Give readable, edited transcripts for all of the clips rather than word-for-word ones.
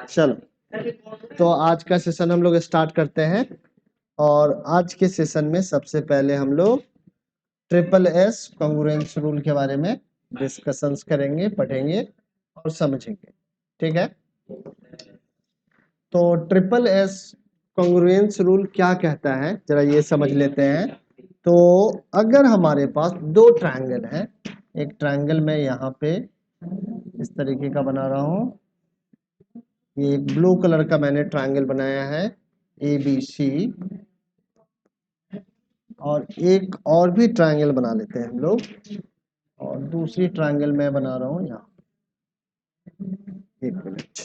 चलो, तो आज का सेशन हम लोग स्टार्ट करते हैं। और आज के सेशन में सबसे पहले हम लोग ट्रिपल एस कॉन्ग्रुएंस रूल के बारे में डिस्कशंस करेंगे, पढ़ेंगे और समझेंगे। ठीक है, तो ट्रिपल एस कॉन्ग्रुएंस रूल क्या कहता है जरा ये समझ लेते हैं। तो अगर हमारे पास दो ट्रायंगल है, एक ट्रायंगल मैं यहाँ पे इस तरीके का बना रहा हूँ, ये एक ब्लू कलर का मैंने ट्रायंगल बनाया है ABC, और एक और भी ट्रायंगल बना लेते हैं हम लोग, और दूसरी ट्रायंगल मैं बना रहा हूँ यहाँ। एक मिनट,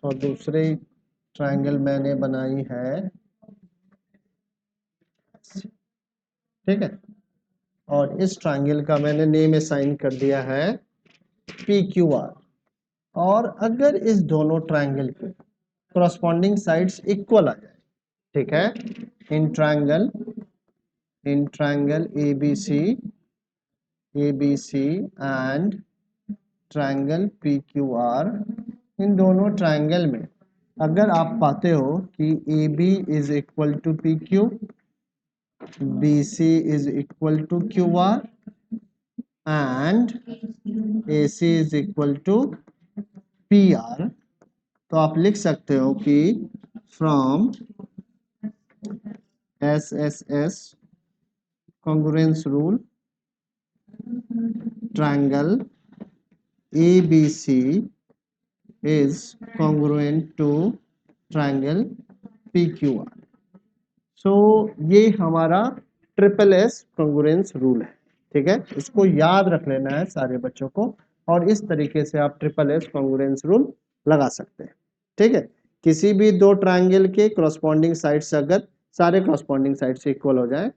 और दूसरी ट्रायंगल मैंने बनाई है, ठीक है, और इस ट्रायंगल का मैंने नेम असाइन कर दिया है PQR। और अगर इस दोनों ट्रायंगल के corresponding साइड्स इक्वल आ जाए, ठीक है, in triangle ABC and triangle PQR, इन दोनों ट्रायंगल में अगर आप पाते हो कि AB is equal to PQ, BC is equal to QR and AC is equal to PR, तो आप लिख सकते हो कि from SSS congruence rule triangle ABC is congruent to triangle PQR। सो ये हमारा ट्रिपल एस कॉन्ग्रुएंस रूल है। ठीक है, इसको याद रख लेना है सारे बच्चों को, और इस तरीके से आप ट्रिपल एस कॉन्ग्रुएंस रूल लगा सकते हैं। ठीक है, किसी भी दो ट्रायंगल के करस्पॉन्डिंग साइड्स अगर सारे करस्पॉन्डिंग साइड्स इक्वल हो जाए,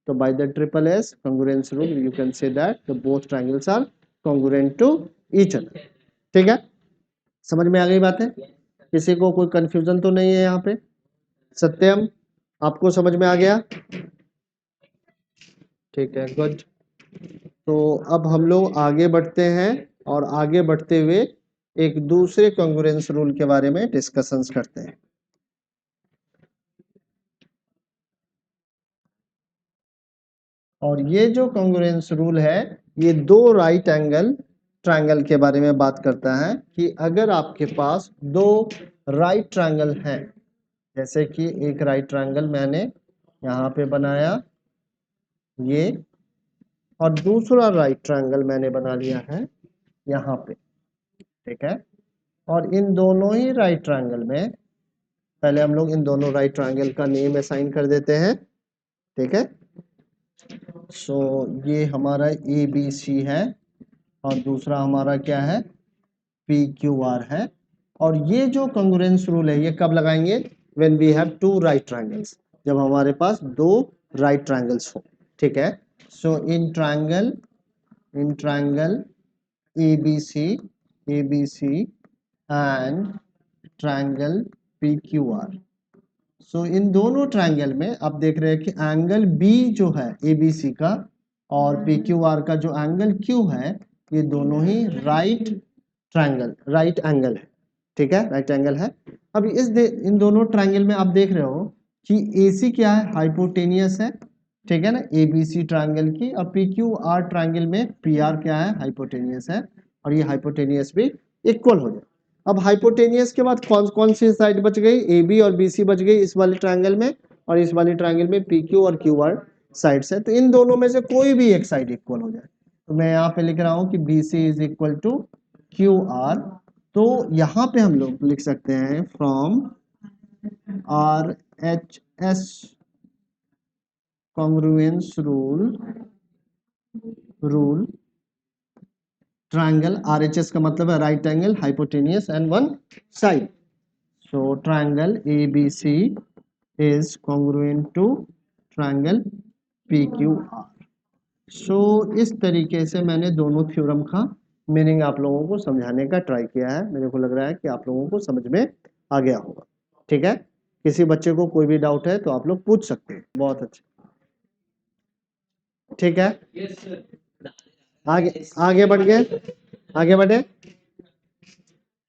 तो by the triple S congruence rule you can say that the both triangles are congruent to each other. ठीक है, समझ में आ गई बात है? किसी को कोई कंफ्यूजन तो नहीं है यहाँ पे? सत्यम, आपको समझ में आ गया? ठीक है, गुड। तो अब हम लोग आगे बढ़ते हैं, और आगे बढ़ते हुए एक दूसरे कॉन्ग्रुएंस रूल के बारे में डिस्कशंस करते हैं। और ये जो कॉन्ग्रुएंस रूल है, ये दो राइट एंगल ट्रायंगल के बारे में बात करता है कि अगर आपके पास दो राइट ट्रायंगल हैं, जैसे कि एक राइट ट्रायंगल मैंने यहाँ पे बनाया ये, और दूसरा राइट ट्रायंगल मैंने बना लिया है यहाँ पे। ठीक है, और इन दोनों ही राइट ट्रायंगल में पहले हम लोग इन दोनों राइट ट्रायंगल का नेम असाइन कर देते हैं। ठीक है, सो ये हमारा ABC है, और दूसरा हमारा क्या है, PQR है। और ये जो कॉन्ग्रुएंस रूल है ये कब लगाएंगे? When we have two right triangles, जब हमारे पास दो राइट ट्रायंगल्स हो। ठीक है, so in triangle ABC and triangle PQR, so in दोनों ट्रायंगल में आप देख रहे हैं कि एंगल B जो है ABC का और PQR का जो एंगल Q है, ये दोनों ही राइट एंगल है। ठीक है, राइट एंगल है। अब इन दोनों ट्रायंगल में आप देख रहे हो कि AC क्या है, हाइपोटेनियस है। ठीक है ना, ABC ट्रायंगल की, और PQR ट्रायंगल में PR क्या है, हाइपोटेनियस है, और ये हाइपोटेनियस भी इक्वल हो जाए। अब हाइपोटेनियस के बाद कौन कौन सी साइड बच गई? AB और BC बच गई इस वाले ट्रायंगल में, और इस वाले ट्रायंगल में PQ और QR साइड्स है। तो इन दोनों में से कोई भी एक साइड इक्वल हो जाए, तो मैं यहाँ पे लिख रहा हूँ कि BC is equal to QR। तो यहाँ पे हम लोग लिख सकते हैं from RHS congruence rule triangle RHS का मतलब है right angle, hypotenuse and one side. So triangle ABC is congruent to triangle PQR। So इस तरीके से मैंने दोनों थ्योरम का मीनिंग आप लोगों को समझाने का ट्राई किया है। मेरे को लग रहा है कि आप लोगों को समझ में आ गया होगा। ठीक है, किसी बच्चे को कोई भी डाउट है तो आप लोग पूछ सकते हैं। बहुत अच्छा, ठीक है, आगे आगे बढ़ गए, आगे बढ़े।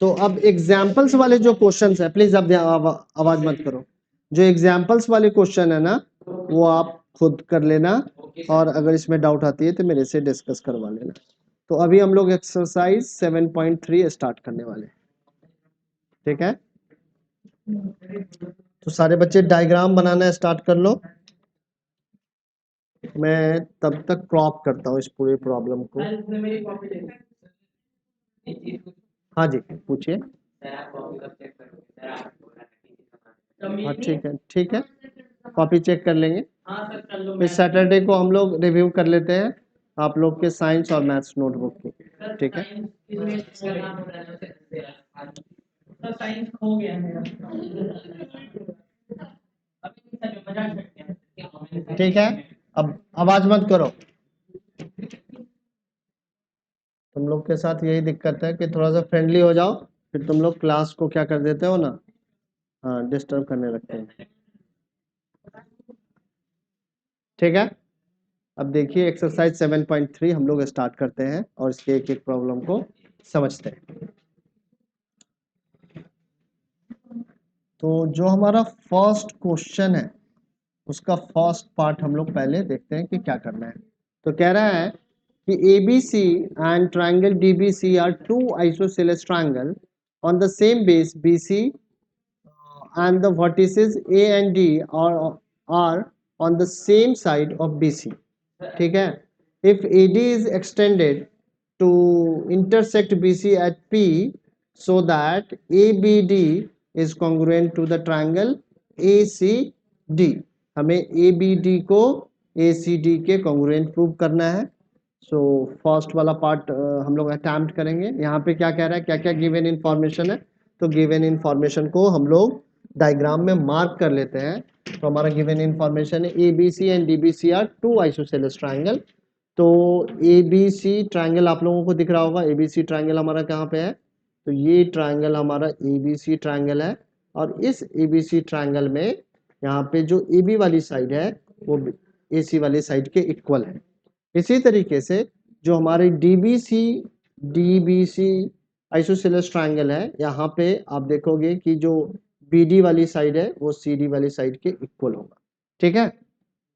तो अब एग्जाम्पल्स वाले जो क्वेश्चंस है, प्लीज अब आवाज मत करो, जो एग्जाम्पल्स वाले क्वेश्चन है ना वो आप खुद कर लेना, और अगर इसमें डाउट आती है तो मेरे से डिस्कस करवा लेना। तो अभी हम लोग एक्सरसाइज 7.3 स्टार्ट करने वाले हैं, ठीक है। तो सारे बच्चे डायग्राम बनाना स्टार्ट कर लो, मैं तब तक क्रॉप करता हूँ इस पूरे प्रॉब्लम को। हाँ जी पूछिए। हाँ ठीक है, ठीक है, कॉपी चेक कर लेंगे। फिर सैटरडे को हम लोग रिव्यू कर लेते हैं आप लोग के साइंस और मैथ्स नोटबुक की, ठीक है। ठीक है, अब आवाज मत करो। तुम लोग के साथ यही दिक्कत है कि थोड़ा सा फ्रेंडली हो जाओ, फिर तुम लोग क्लास को क्या कर देते हो ना, हाँ डिस्टर्ब करने लगते हैं, ठीक है। अब देखिए एक्सरसाइज 7.3 हम लोग स्टार्ट करते हैं और इसके एक एक प्रॉब्लम को समझते हैं। तो जो हमारा फर्स्ट क्वेश्चन है उसका फर्स्ट पार्ट हम लोग पहले देखते हैं कि क्या करना है। तो कह रहा है कि ABC and triangle DBC are two isosceles triangle on the same base BC and the vertices A and D are on the same side of BC, ठीक है। If AD is extended to intersect BC at P so that ABD is congruent to the triangle ACD, हमें ABD को ACD के congruent prove करना है। So first वाला part हम लोग अटेम्प्ट करेंगे। यहाँ पे क्या कह रहा है, क्या क्या गिवन इन्फॉर्मेशन है, तो गिवन इन्फॉर्मेशन को हम लोग डायग्राम में मार्क कर लेते हैं। तो हमारा गिवन इन्फॉर्मेशन है ABC and DBC are two isosceles triangle. तो ABC ट्राइंगल आप लोगों को दिख रहा होगा, ABC ट्राइंगल हमारा कहाँ पे है, तो ये ट्राइंगल हमारा ABC ट्राइंगल है, और इस ABC ट्राइंगल में यहाँ पे जो AB वाली साइड है वो AC वाली साइड के इक्वल है। इसी तरीके से जो हमारे DBC आइसोसेलेस ट्राइंगल है, यहाँ पे आप देखोगे कि जो BD वाली साइड है वो CD वाली साइड के इक्वल होगा, ठीक है।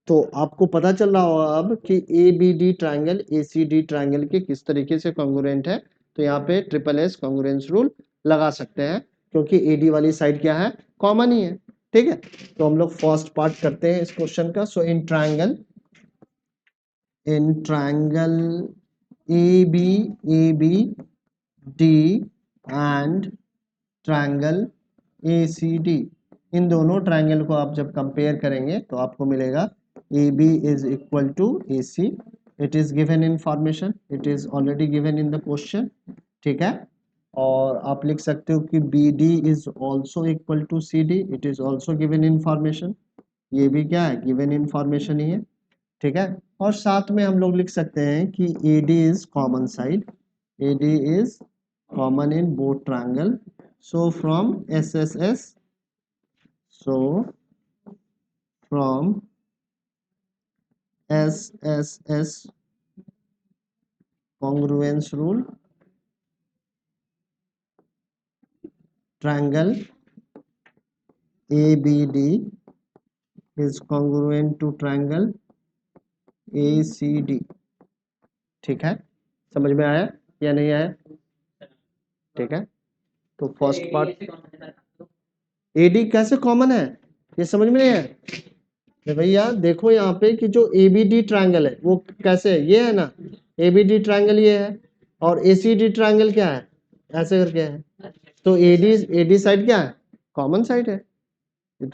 तो आपको पता चल रहा होगा अब कि ABD ट्राइंगल ACD ट्राइंगल के किस तरीके से कॉन्ग्रुएंट है। तो यहाँ पे SSS कॉन्ग्रुएंस रूल लगा सकते हैं, क्योंकि AD वाली साइड क्या है, कॉमन ही है, ठीक है। तो हम लोग फर्स्ट पार्ट करते हैं इस क्वेश्चन का। सो इन triangle ABD and triangle ACD, इन दोनों ट्राइंगल को आप जब कंपेयर करेंगे तो आपको मिलेगा AB is equal to AC। It is given information, it is already given in the question, ठीक है। और आप लिख सकते हो कि BD is also equal to CD, it is also given information, ये भी क्या है, गिवन इन फॉर्मेशन ही है, ठीक है। और साथ में हम लोग लिख सकते हैं कि AD is common side, AD is common in both triangle. So from SSS, so from SSS congruence rule, triangle ABD is congruent to triangle ACD, ठीक है। समझ में आया या नहीं आया, ठीक है। तो फर्स्ट पार्ट AD कैसे कॉमन है, ये समझ में नहीं है। तो भैया देखो यहाँ पे कि जो ABD ट्रायंगल है वो कैसे है, ये है ना ABD ट्रायंगल, ये है, और ACD ट्रायंगल क्या है, ऐसे करके है। तो AD साइड क्या है, कॉमन साइड है। ये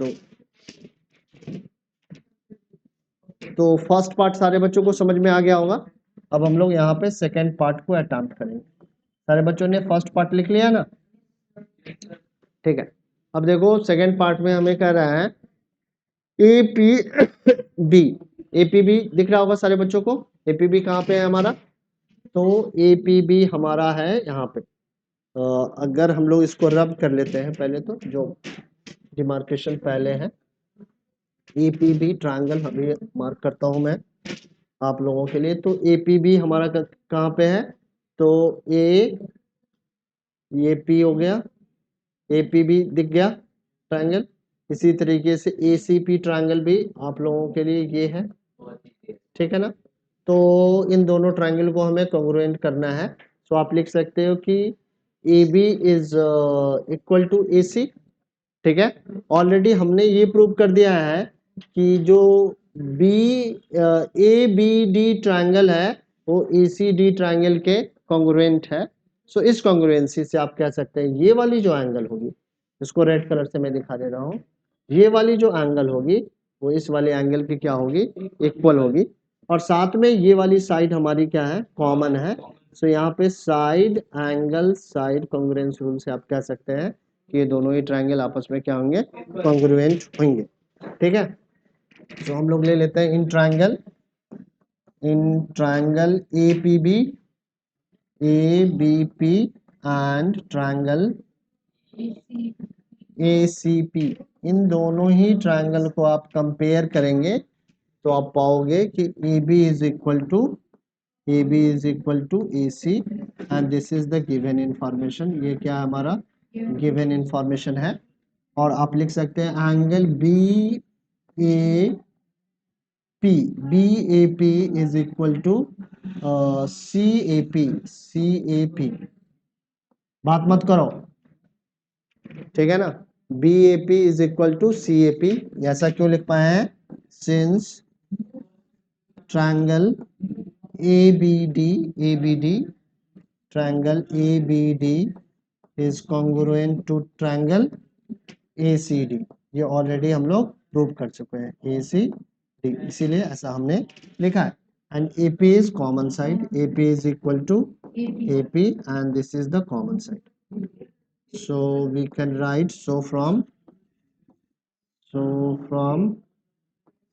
तो फर्स्ट पार्ट सारे बच्चों को समझ में आ गया होगा। अब हम लोग यहाँ पे सेकेंड पार्ट को अटेम्प्ट करेंगे। सारे बच्चों ने फर्स्ट पार्ट लिख लिया ना, ठीक है। अब देखो सेकेंड पार्ट में हमें कह रहा है APB, APB दिख रहा होगा सारे बच्चों को। APB कहाँ पे है हमारा, तो APB हमारा है यहाँ पे। अगर हम लोग इसको रब कर लेते हैं पहले, तो जो डिमार्केशन पहले है APB ट्रायंगल अभी मार्क करता हूं मैं आप लोगों के लिए। तो APB हमारा कहाँ पे है, तो ये पी हो गया, ए पी भी दिख गया ट्रायंगल। इसी तरीके से ए सी पी ट्रायंगल भी आप लोगों के लिए ये है, ठीक है ना। तो इन दोनों ट्रायंगल को हमें कॉन्ग्रुएंट करना है। तो आप लिख सकते हो कि A B is equal to A C, ठीक है। ऑलरेडी हमने ये प्रूव कर दिया है कि जो B A B D triangle है वो ए सी डी ट्रायंगल के कॉन्ग्रुएंट है। सो इस कॉन्ग्रुएंसी से आप कह सकते हैं ये वाली जो एंगल होगी, इसको रेड कलर से मैं दिखा दे रहा हूँ, ये वाली जो एंगल होगी वो इस वाले एंगल की क्या होगी, इक्वल होगी। और साथ में ये वाली साइड हमारी क्या है, कॉमन है। सो यहाँ पे side angle side congruence rule से आप कह सकते हैं कि ये दोनों ही ट्रायंगल आपस में क्या होंगे, कॉन्ग्रुएंट होंगे, ठीक है। तो हम लोग ले लेते हैं in triangle APB, ABP and triangle ACP। इन दोनों ही ट्रायंगल को आप कंपेयर करेंगे तो आप पाओगे कि AB is equal to AC and this is the given information. ये क्या हमारा गिवन इंफॉर्मेशन है। और आप लिख सकते हैं angle BAP is equal to CAP। बात मत करो, ठीक है ना। BAP is equal to CAP। ऐसा क्यों लिख पाए हैं, since triangle ABD triangle ABD is congruent to triangle ACD। ये ऑलरेडी हम लोग प्रूव कर चुके हैं, ACD, इसीलिए ऐसा हमने लिखा है। And AP is common side, AP is equal to AP and this is the common side। So we can write, so from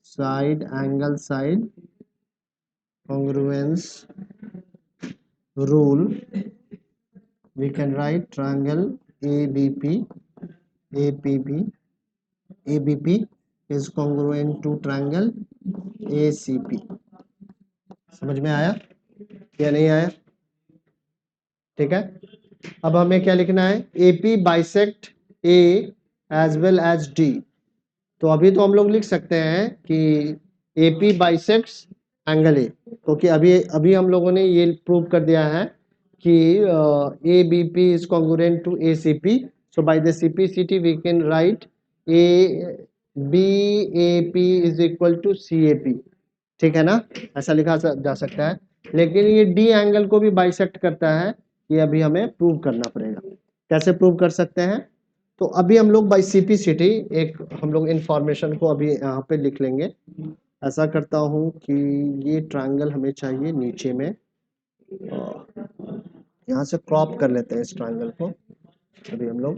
side angle side congruence rule, we can write triangle ABP is congruent to triangle ACP। समझ में आया या नहीं आया, ठीक है। अब हमें क्या लिखना है, AP bisect A as well as D। तो अभी तो हम लोग लिख सकते हैं कि AP बाइसेक्ट्स एंगल A, क्योंकि अभी हम लोगों ने ये प्रूव कर दिया है कि ABP is congruent to ACP। So by the CPCT we can write BAP is equal to CAP, ठीक है ना, ऐसा लिखा जा सकता है। लेकिन ये D एंगल को भी बाइसेक्ट करता है, ये अभी हमें प्रूव करना पड़ेगा। कैसे प्रूव कर सकते हैं, तो अभी हम लोग बाई CPCT एक हम लोग इंफॉर्मेशन को अभी यहाँ पे लिख लेंगे। ऐसा करता हूँ कि ये ट्रायंगल हमें चाहिए नीचे में, यहाँ से क्रॉप कर लेते हैं इस ट्रायंगल को। अभी हम लोग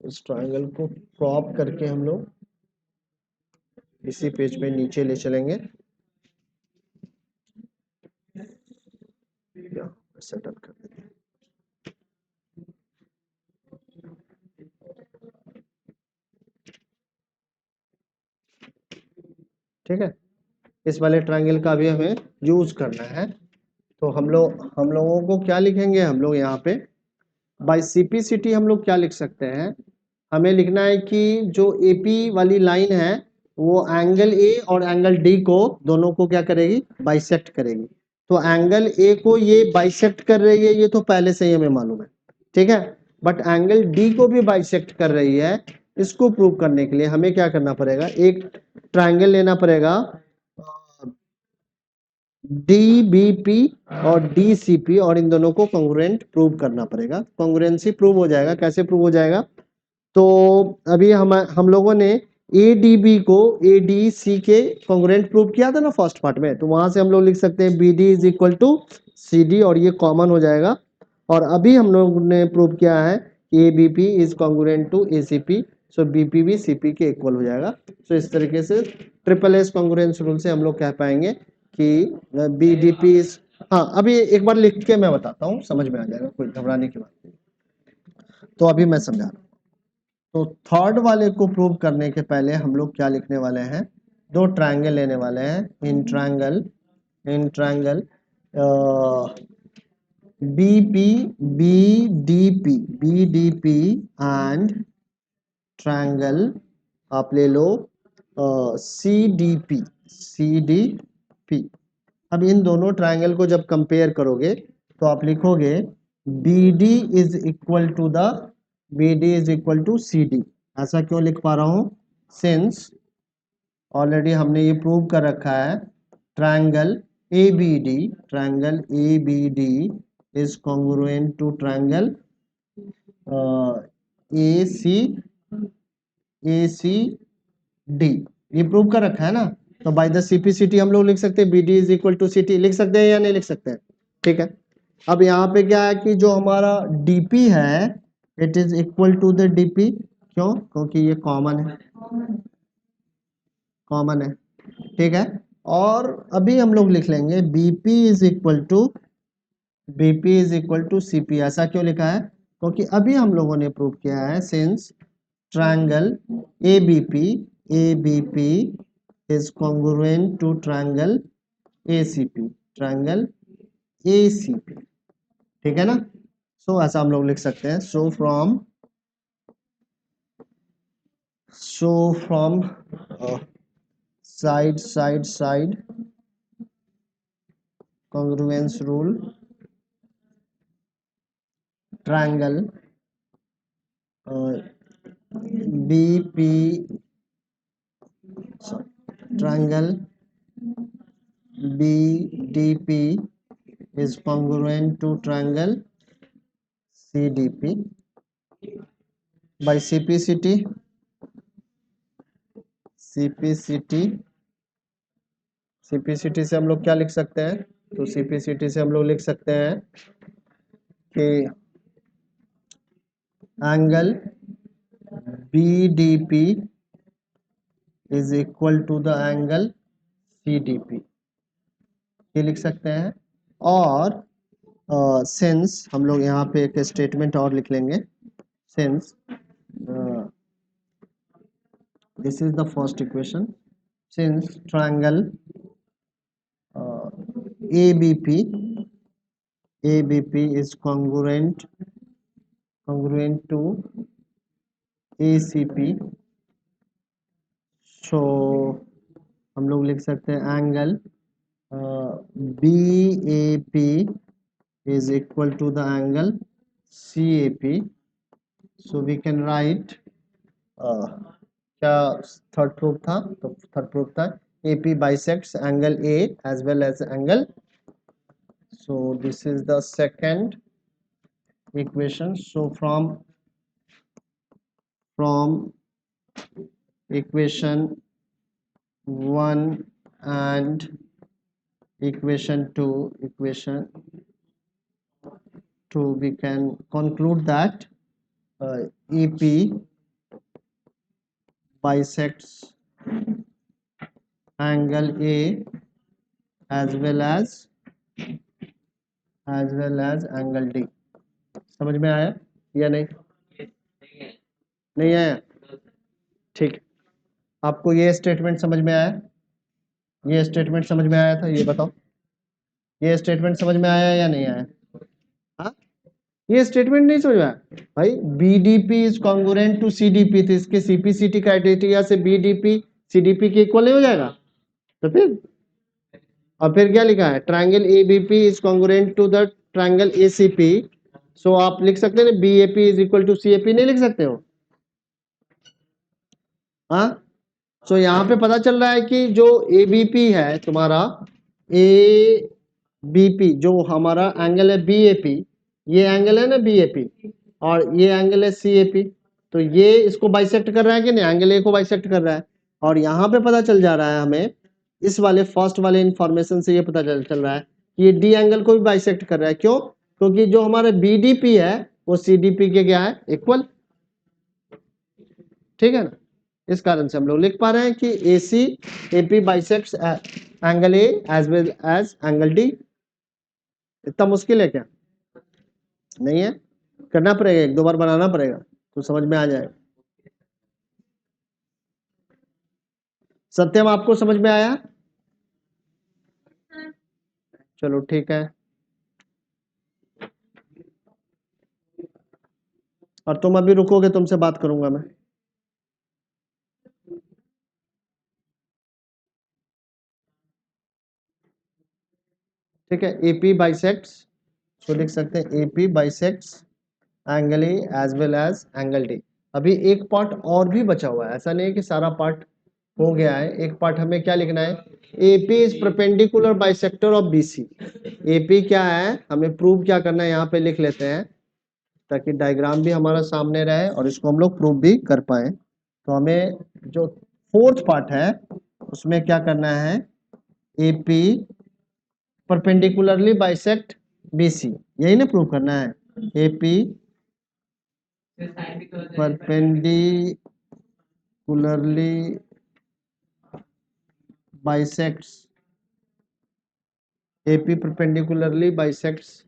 इस ट्रायंगल को क्रॉप करके हम लोग इसी पेज पे नीचे ले चलेंगे। सेटअप कर देते हैं। ठीक है, इस वाले ट्रायंगल का भी हमें यूज करना है। तो हम लोगों को क्या लिखेंगे, हम लोग यहाँ पे बाय CPCT हम लोग क्या लिख सकते हैं, हमें लिखना है कि जो AP वाली लाइन है वो एंगल A और एंगल D को दोनों को क्या करेगी, बाइसेक्ट करेगी। तो एंगल A को ये बाइसेक्ट कर रही है, ये तो पहले से ही हमें मालूम है, ठीक है। बट एंगल D को भी बाइसेक्ट कर रही है। इसको प्रूव करने के लिए हमें क्या करना पड़ेगा, एक ट्रायंगल लेना पड़ेगा DBP और DCP और इन दोनों को कॉन्ग्रुएंट प्रूव करना पड़ेगा। कॉन्ग्रुएंसी प्रूव हो जाएगा, कैसे प्रूव हो जाएगा, तो अभी हम लोगों ने ADB को ADC के कॉन्ग्रुएंट प्रूव किया था ना फर्स्ट पार्ट में, तो वहां से हम लोग लिख सकते हैं BD is equal to CD और ये कॉमन हो जाएगा। और अभी हम लोग ने प्रूव किया है कि ABP is congruent to ACP, so BP भी CP के इक्वल हो जाएगा। सो इस तरीके से SSS कॉन्ग्रुएंस रूल से हम लोग कह पाएंगे कि BDP इज, हाँ अभी एक बार लिख के मैं बताता हूँ, समझ में आ जाएगा, कोई घबराने की बात नहीं। तो अभी मैं समझा रहा हूँ। तो थर्ड वाले को प्रूव करने के पहले हम लोग क्या लिखने वाले हैं, दो ट्रायंगल लेने वाले हैं। In triangle BP BDP and triangle आप ले लो सीडीपी। अब इन दोनों ट्रायंगल को जब कंपेयर करोगे तो आप लिखोगे BD is equal to CD। ऐसा क्यों लिख पा रहा हूं? सिंस ऑलरेडी हमने ये प्रूव कर रखा है triangle ABD is congruent to triangle ACD। ये प्रूव कर रखा है ना, तो बाय द CPCT हम लोग लिख सकते हैं BD is equal to CT। लिख सकते हैं या नहीं लिख सकते हैं? ठीक है। अब यहाँ पे क्या है कि जो हमारा DP है it is equal to the DP। क्यों? क्योंकि ये कॉमन है, ठीक है। और अभी हम लोग लिख लेंगे BP is equal to CP। ऐसा क्यों लिखा है? क्योंकि अभी हम लोगों ने प्रूव किया है since triangle ABP is congruent to triangle ACP। ठीक है ना? सो ऐसा हम लोग लिख सकते हैं so from side congruence rule triangle BP triangle BDP is congruent to triangle CDP by CPCT से हम लोग क्या लिख सकते हैं? तो CPCT से हम लोग लिख सकते हैं कि angle BDP is equal to the angle CDP, ये लिख सकते हैं। और सिंस हम लोग यहाँ पे एक स्टेटमेंट और लिख लेंगे since this is the first equation since triangle ABP is congruent to ACP, so हम लोग लिख सकते हैं angle BAP is equal to the angle CAP, so we can write क्या थर्ड प्रूफ था? तो थर्ड प्रूफ था AP bisects angle A as well as angle, so this is the second equation। so from equation 1 and equation 2 we can conclude that EP bisects angle A as well as angle D। समझ में आया या नहीं? नहीं आया? ठीक। आपको ये स्टेटमेंट समझ में आया? ये स्टेटमेंट समझ में आया था? ये बताओ, ये स्टेटमेंट समझ में आया या नहीं आया? हाँ, ये स्टेटमेंट नहीं समझ में आया भाई? BDP is congruent to CDP, तो इसके CPCT क्राइटेरिया से BDP CDP के इक्वल नहीं हो जाएगा? तो फिर और फिर क्या लिखा है? Triangle ABP is congruent to the triangle ACP, so आप लिख सकते हैं BAP is equal to CAP। नहीं लिख सकते हो? हाँ, सो यहाँ पे पता चल रहा है कि जो ABP है तुम्हारा, ABP जो हमारा एंगल है BAP, ये एंगल है ना BAP, और ये एंगल है CAP, तो ये इसको बाइसेक्ट कर रहा है कि नहीं? एंगल A को बाइसेक्ट कर रहा है। और यहाँ पे पता चल जा रहा है हमें इस वाले फर्स्ट वाले इंफॉर्मेशन से ये पता चल रहा है कि ये D एंगल को भी बाइसेक्ट कर रहा है। क्यों? क्योंकि जो हमारा BDP है वो CDP के क्या है? इक्वल। ठीक है ना? इस कारण से हम लोग लिख पा रहे हैं कि AP bisects angle A as well as angle D। इतना मुश्किल है क्या? नहीं है, करना पड़ेगा, एक दो बार बनाना पड़ेगा तो समझ में आ जाएगा। सत्यम आपको समझ में आया? चलो ठीक है। और तुम अभी रुकोगे, तुमसे बात करूंगा मैं। ठीक है, AP बाइसेक्ट्स, तो लिख सकते हैं AP bisects angle A as well as angle D. अभी एक पार्ट और भी बचा हुआ है, ऐसा नहीं है कि सारा पार्ट हो गया है। एक पार्ट हमें क्या लिखना है, AP is perpendicular bisector of BC। AP क्या है, हमें प्रूव क्या करना है, यहाँ पे लिख लेते हैं ताकि डायग्राम भी हमारा सामने रहे और इसको हम लोग प्रूव भी कर पाए। तो हमें जो फोर्थ पार्ट है उसमें क्या करना है, AP परपेंडिकुलरली बाइसेक्ट BC, यही ना प्रूव करना है। AP perpendicularly bisects, AP perpendicularly bisects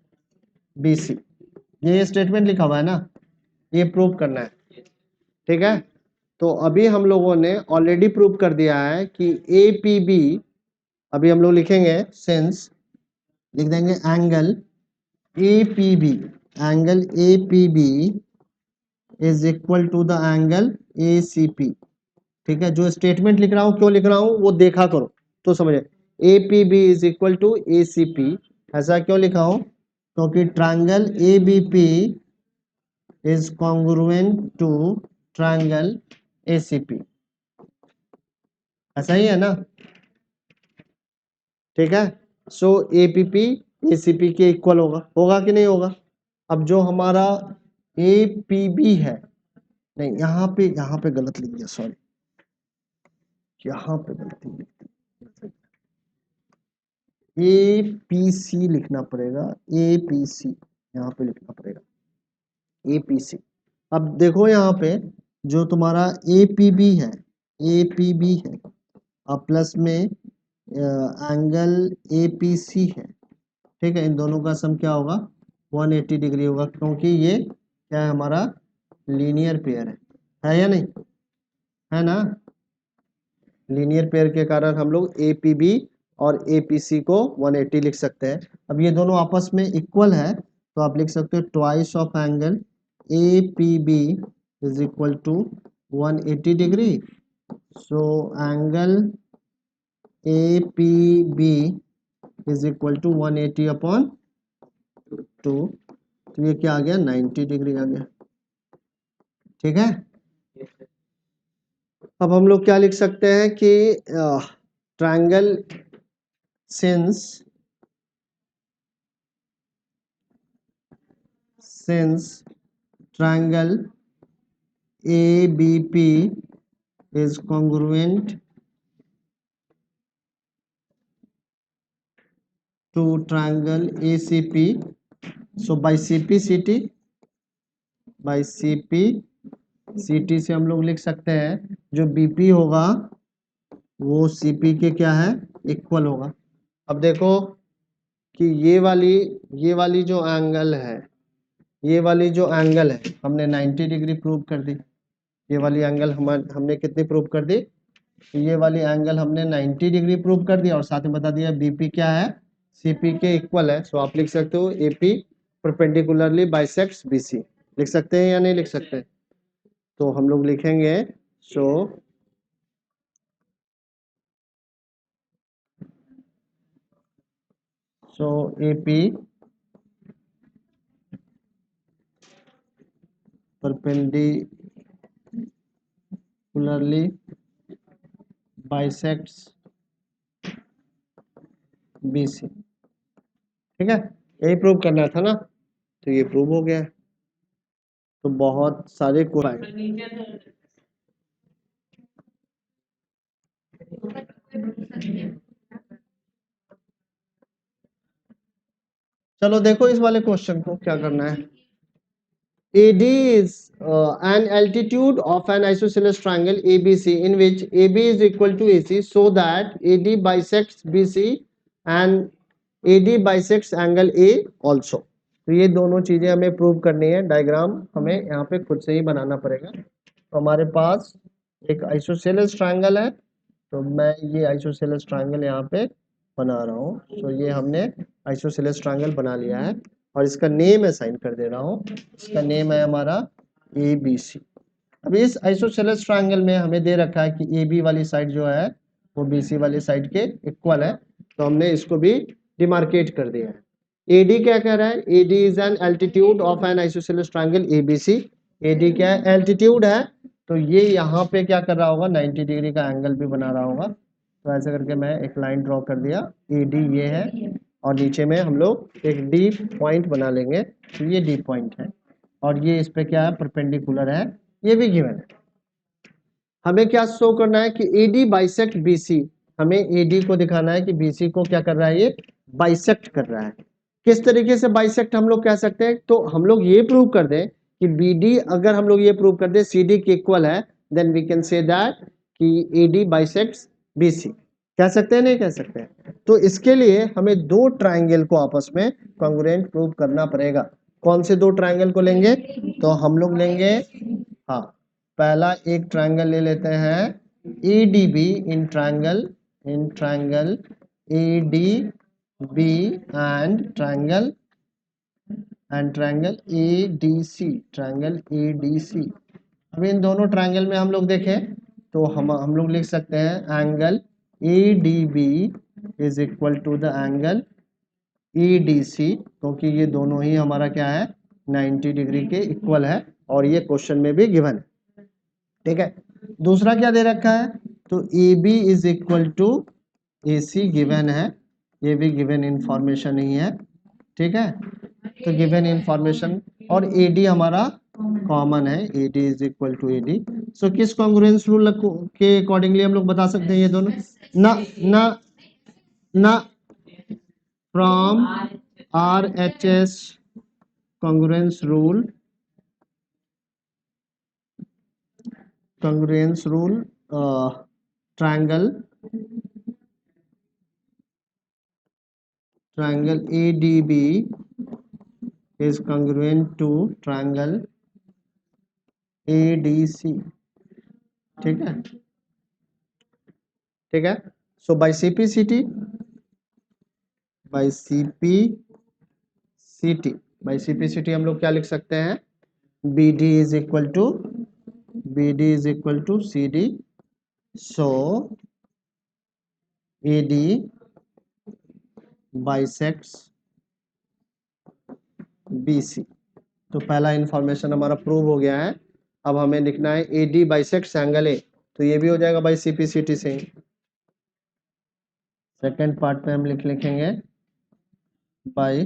BC, ये स्टेटमेंट लिखा हुआ है ना, ये प्रूव करना है। ठीक है, तो अभी हम लोगों ने ऑलरेडी प्रूव कर दिया है कि APB, अभी हम लोग लिखेंगे सिंस, लिख देंगे angle APB, angle APB is equal to the angle ACP। ठीक है, जो स्टेटमेंट लिख रहा हूं क्यों लिख रहा हूं वो देखा करो तो समझे। APB is equal to ACP, ऐसा क्यों लिखा हूं, क्योंकि triangle ABP is congruent to triangle ACP, ऐसा ही है ना। ठीक है, सो APP ACP के इक्वल होगा, होगा कि नहीं होगा। अब जो हमारा APB है, नहीं यहाँ पे गलत लिख दिया, सॉरी, यहाँ पे गलती लिख दी, APC लिखना पड़ेगा, APC यहाँ पे लिखना पड़ेगा, APC। अब देखो यहाँ पे जो तुम्हारा APB है, APB है, अब प्लस में एंगल APC है। ठीक है, इन दोनों का सम क्या होगा, 180 डिग्री होगा, क्योंकि ये क्या है, हमारा लीनियर पेयर है या नहीं, है ना। लीनियर पेयर के कारण हम लोग APB और APC को 180 लिख सकते हैं। अब ये दोनों आपस में इक्वल है तो आप लिख सकते हो twice of angle APB is equal to 180 degree. So angle APB is equal to 180 upon 2, तो ये क्या आ गया, 90 डिग्री आ गया। ठीक है, अब हम लोग क्या लिख सकते हैं कि triangle since triangle ABP is congruent to triangle ACP, so by CP CT से हम लोग लिख सकते हैं जो BP होगा वो CP के क्या है, इक्वल होगा। अब देखो कि ये वाली जो एंगल है, ये वाली जो एंगल है हमने 90 डिग्री प्रूव कर दी। ये वाली एंगल हमने कितनी प्रूव कर दी, ये वाली एंगल हमने 90 डिग्री प्रूव कर दिया और साथ में बता दिया BP क्या है, CP के इक्वल है। सो आप लिख सकते हो AP परपेंडिकुलरली बाइसेक्ट्स BC, लिख सकते हैं या नहीं लिख सकते, तो हम लोग लिखेंगे सो AP परपेंडिकुलरली बाइसेक्ट्स BC। ठीक है, यही प्रूव करना था ना, तो ये प्रूव हो गया है। तो बहुत सारे चलो देखो इस वाले क्वेश्चन को क्या करना है। AD is an altitude of an isosceles triangle ABC in which AB is equal to AC, so that AD bisects BC and AD bisects angle A also। तो ये दोनों चीजें हमें प्रूव करनी है, डायग्राम हमें यहाँ पे खुद से ही बनाना पड़ेगा। तो हमारे पास एक आइसोसेलेस ट्रायंगल है, तो मैं ये आइसोसेलेस ट्रायंगल यहाँ पे बना रहा हूँ। तो ये हमने आइसोसेलेस ट्रायंगल बना लिया है और इसका नेम असाइन कर दे रहा हूँ। इसका नेम है हमारा ए बी सी। अब इस आइसोसेलेस ट्रायंगल में हमें दे रखा है कि ए बी वाली साइड जो है वो बी सी वाली साइड के इक्वल है, तो हमने इसको भी डिमार्केट कर दिया है। एडी क्या कह रहा है? AD is an altitude of an isosceles triangle ABC. AD क्या है? एल्टीट्यूड है, तो ये यहाँ पे क्या कर रहा होगा? 90 डिग्री का एंगल भी बना रहा होगा। तो ऐसे करके मैं एक लाइन ड्रॉ कर दिया, एडी ये है, और नीचे में हम लोग एक डी पॉइंट बना लेंगे, तो ये डी पॉइंट है, और ये इस पे क्या है? परपेंडिकुलर है, ये भी गिवन है। हमें क्या शो करना है कि एडी बाइसेक्ट बीसी। हमें एडी को दिखाना है कि बीसी को क्या कर रहा है? ये बाइसेक्ट कर रहा है। किस तरीके से बाइसेक्ट हम लोग कह सकते हैं? तो हम लोग ये प्रूव कर दें कि बीडी, अगर हम लोग ये प्रूव कर दें सीडी के इक्वल है, then we can say that कि एडी बाइसेक्ट्स बीसी। कह सकते हैं? नहीं कह सकते हैं? तो इसके लिए हमें दो ट्राइंगल को आपस में कॉन्ग्रुएंट प्रूव करना पड़ेगा। कौन से दो ट्राइंगल को लेंगे? तो हम लोग लेंगे, हाँ, पहला एक ट्रायंगल ले लेते हैं EDB, in triangle ADB and triangle ADC, triangle ADC। अब इन दोनों ट्रायंगल में हम लोग देखें तो हम लोग लिख सकते हैं angle ADB is equal to the angle EDC, क्योंकि ये दोनों ही हमारा क्या है? 90 डिग्री के इक्वल है, और ये क्वेश्चन में भी गिवन है। ठीक है, दूसरा क्या दे रखा है? तो A B is equal to A C given है, ये भी गिवन इंफॉर्मेशन ही है। ठीक है, तो गिवन इंफॉर्मेशन, और ए डी हमारा कॉमन है, A D is equal to A D. So किस कॉन्ग्रुएंस रूल के अकॉर्डिंगली हम लोग बता सकते हैं ये दोनों? ना ना ना from R H S congruence rule, triangle ADB is congruent to triangle ADC। ठीक है, ठीक है। सो बाय CPCT, हम लोग क्या लिख सकते हैं? BD is equal to CD। So AD bisects BC। तो पहला इंफॉर्मेशन हमारा प्रूव हो गया है। अब हमें लिखना है AD बाइसेक्ट्स एंगल A, तो ये भी हो जाएगा बाय CPCT से। सेकेंड पार्ट में हम लिखेंगे bye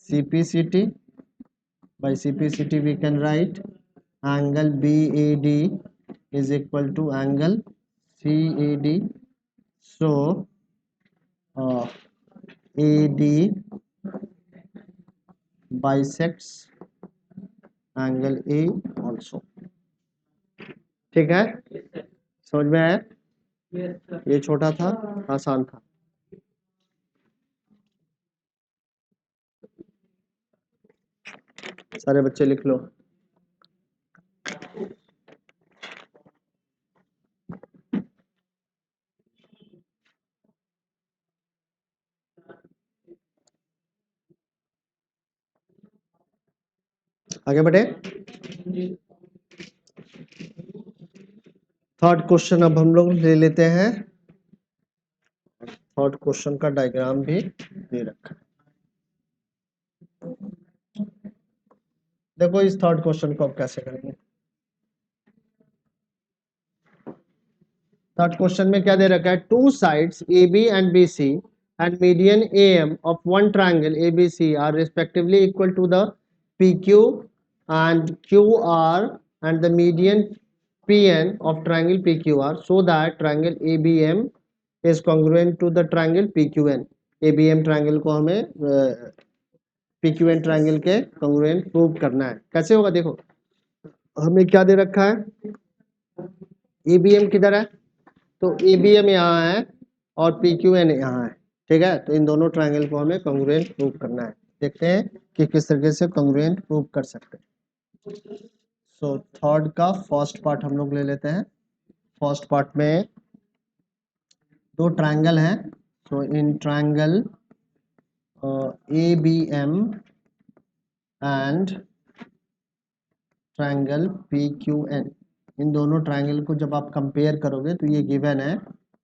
CPCT। By CPCT we can write angle BAD is equal to angle CAD. So AD bisects angle A also। ठीक है, समझ में आया? ये छोटा था, आसान था। सारे बच्चे लिख लो। आगे बढ़े। थर्ड क्वेश्चन अब हम लोग ले लेते हैं। थर्ड क्वेश्चन का डायग्राम भी दे रखा है। देखो इस थर्ड क्वेश्चन को अब कैसे करेंगे। थर्ड क्वेश्चन में क्या दे रखा है? Two sides AB and BC and median AM of one triangle ABC are respectively equal to the PQ and QR and the median PN of triangle PQR, so that triangle ABM is congruent to the triangle PQN। ABM triangle को हमें PQN triangle के congruent prove करना है। कैसे होगा? देखो हमें क्या दे रखा है? ABM किधर है? तो ABM यहाँ है और PQN यहाँ है। ठीक है, तो इन दोनों ट्रायंगल को हमें कॉन्ग्रुएंट प्रूव करना है। देखते हैं कि किस तरीके से कॉन्ग्रुएंट प्रूव कर सकते हैं। सो थर्ड का फर्स्ट पार्ट हम लोग ले लेते हैं। फर्स्ट पार्ट में दो ट्रायंगल हैं। So in triangle ABM and triangle P Q N, in दोनों ट्रायंगल को जब आप कंपेयर करोगे तो ये गिवन है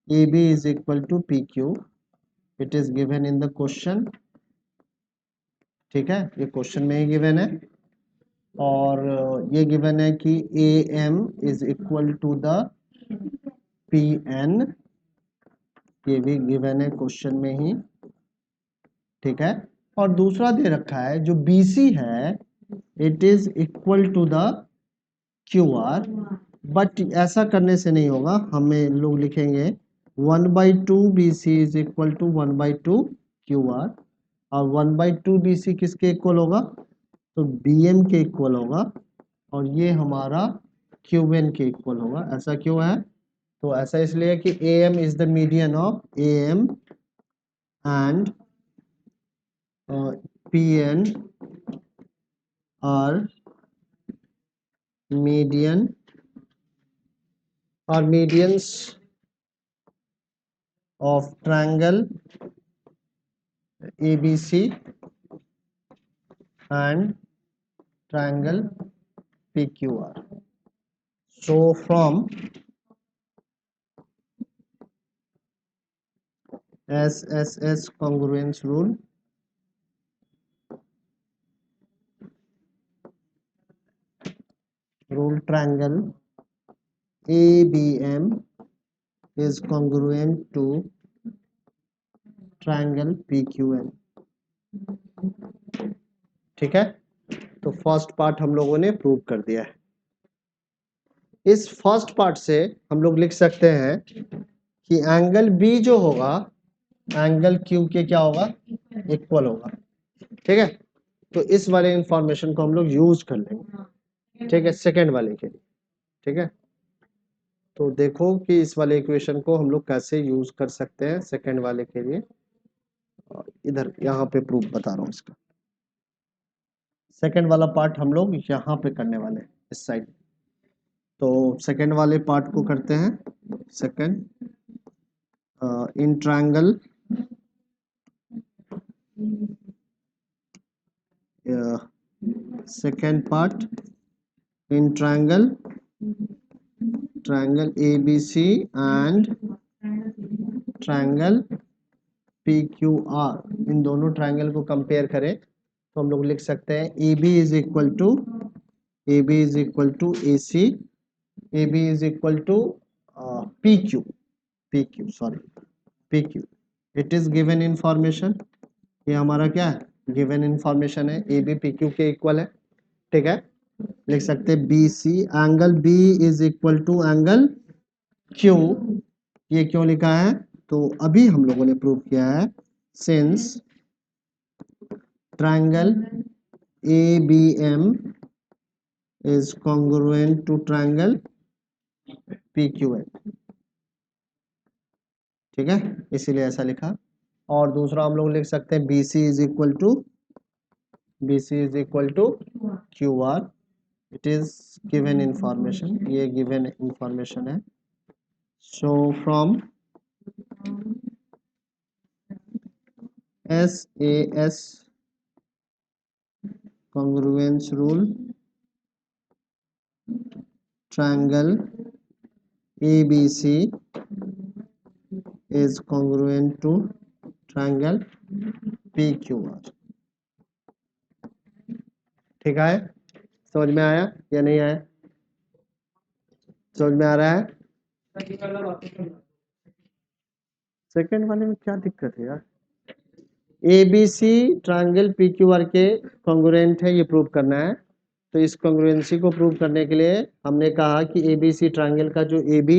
A B is equal to P Q, it is given in the question. ठीक है, ये क्वेश्चन में ही गिवन है। और ये गिवन है कि A M is equal to the P N, ये भी गिवन है क्वेश्चन में ही। ठीक है, और दूसरा दे रखा है जो बी सी है, it is equal to the Q R. But ऐसा करने से नहीं होगा, हमें लोग लिखेंगे 1/2 B C is equal to 1/2 Q R, और 1/2 बी सी किसके इक्वल होगा, तो बी एम के इक्वल होगा, और ये हमारा क्यू एन के इक्वल होगा। ऐसा क्यों है, तो ऐसा इसलिए कि A M is the median of A M and P N R median or medians of triangle ABC and triangle PQR. So from SSS congruence rule, triangle ABM is congruent to triangle PQN। ठीक है, तो first part हम लोगों ने prove कर दिया है। इस फर्स्ट पार्ट से हम लोग लिख सकते हैं कि एंगल बी जो होगा एंगल क्यू के क्या होगा, इक्वल होगा। ठीक है, तो इस वाले इंफॉर्मेशन को हम लोग यूज कर लेंगे। ठीक है, सेकंड वाले के लिए। ठीक है, तो देखो कि इस वाले इक्वेशन को हम लोग कैसे यूज कर सकते हैं सेकंड वाले के लिए। इधर यहाँ पे प्रूफ बता रहा हूँ इसका। सेकंड वाला पार्ट हम लोग यहाँ पे करने वाले हैं, इस साइड। तो सेकंड वाले पार्ट को करते हैं। Second in triangle second part in triangle ABC and triangle PQR, इन दोनों ट्रायंगल को कंपेयर करें तो हम लोग लिख सकते हैं AB is equal to AC, AB is equal to PQ, it is given information. ये हमारा क्या है, गिवन इंफॉर्मेशन है, ए बी पी क्यू के इक्वल है। ठीक है, लिख सकते हैं B C, angle B is equal to angle Q. ये क्यों लिखा है, तो अभी हम लोगों ने प्रूव किया है, since triangle A B M is congruent to triangle P Q N. ठीक है, इसीलिए ऐसा लिखा। और दूसरा हम लोग लिख सकते हैं B C is equal to Q R, it is given information, ये गिवन इंफॉर्मेशन है। So from SAS congruence rule, triangle ABC is congruent to triangle PQR। ठीक है, समझ में आया या नहीं आया, समझ में आ रहा है। सेकंड वाले में क्या दिक्कत है यार, ABC ट्रायंगल PQR के कॉन्ग्रुएंट है, ये प्रूव करना है। तो इस कॉन्ग्रुएंसी को प्रूव करने के लिए हमने कहा कि ABC ट्रायंगल का जो AB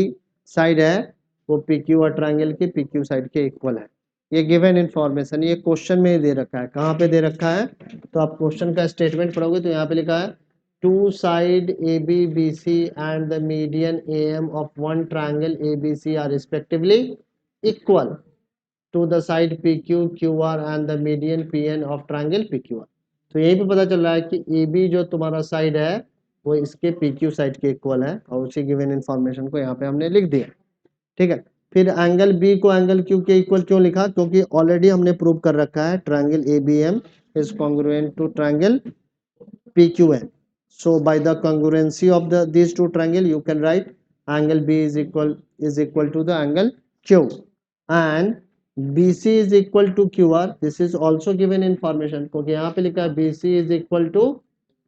साइड है वो PQR ट्रायंगल के PQ साइड के इक्वल है। ये गिवन इंफॉर्मेशन, ये क्वेश्चन में दे रखा है। कहाँ पे दे रखा है, तो आप क्वेश्चन का स्टेटमेंट पढ़ोगे तो यहाँ पे लिखा है two side AB BC and the median AM of one triangle ABC are respectively equal to the side PQ, QR and the median PN of triangle PQR। तो यही पे पता चल रहा है कि AB जो तुम्हारा साइड है वो इसके PQ साइड के इक्वल है, और उसी गिवन इंफॉर्मेशन को यहाँ पे हमने लिख दिया। ठीक है, फिर एंगल B को एंगल Q के इक्वल क्यों लिखा, क्योंकि ऑलरेडी हमने प्रूव कर रखा है triangle ABM is congruent to triangle PQN। So by the congruency of these two triangle, you can write angle B is equal to the angle Q, and BC is equal to QR. This is also given information, क्योंकि यहाँ पे लिखा है BC is equal to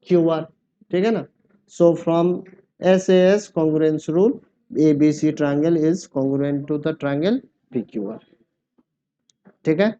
QR, ठीक है ना. So from SAS congruence rule, ABC triangle is congruent to the triangle PQR. ठीक है.